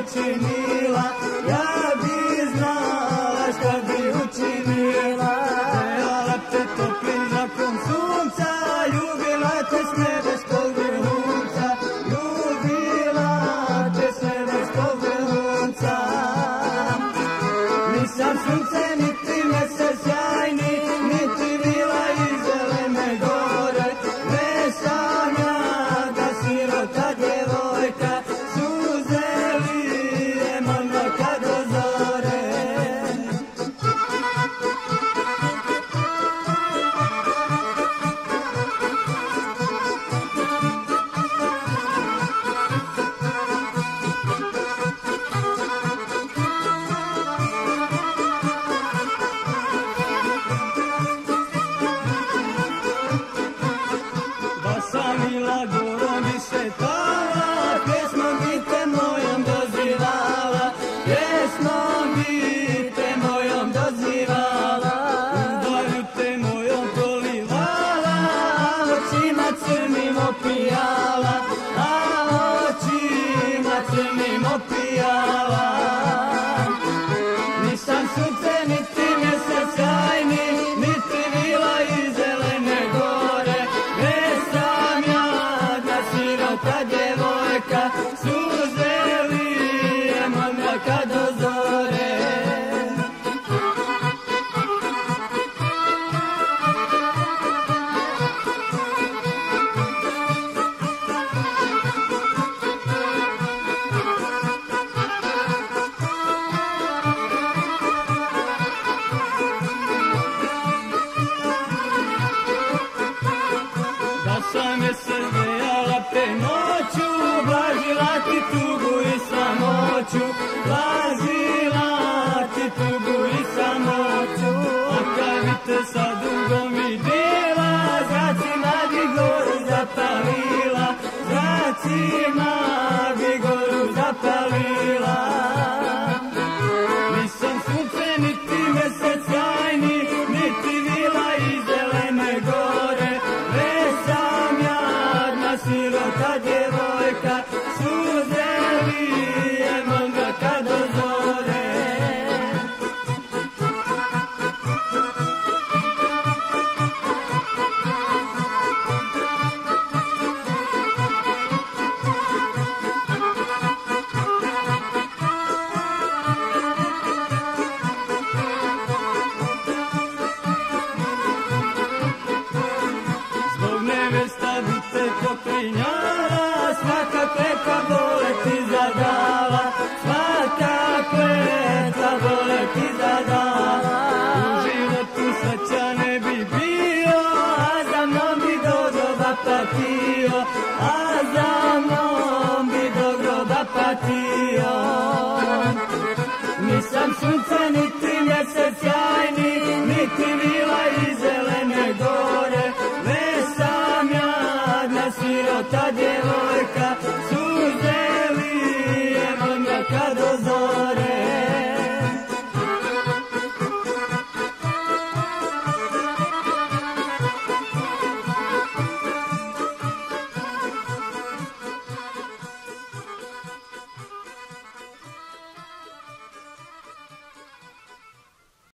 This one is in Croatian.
učinila, ja bi znala šta bi učinila. Gledala te toplim žakom sunca, ljubila te sve bez tog vrhunca, ljubila te sve bez tog vrhunca. Nisam sunce niti mesec sjajni, niti vila iz zelene gore, ne sam ja da sirota djevojka, suze lijem odmah kad dozore. Da sam bila gorom bi šetala, pjesmom bi te mojom dozivala, pjesmom bi te mojom dozivala. Ljubavu te mojom polivala, očima crnim opijala, a očima crnim opijala. Nisam sunce niti mjesec sjajni, niti vila iz zelene gore, ne sam jadna sirota djevojka, suze lijem odmah kad dozore. Da sam je srljala te noću, blažila ti tugu i samoću, blažila ti tugu i samoću. A kad bi te sa drugom vidjela, zracima bi goru zapalila, zracima bi goru zapalila. Nisam sunce niti mesec sjajni, niti vila iz zelene gore, ne sam jadna sirota djevojka, suze lijem odmah kad dozore. Zbog nevesta bi te popinjala, svaka kletva bole ti zadala, svaka kletva bole ti zadala. U životu sreća ne bi bio, a za mnom bi do groba patio, a za mnom bi do groba patio. Nisam sunce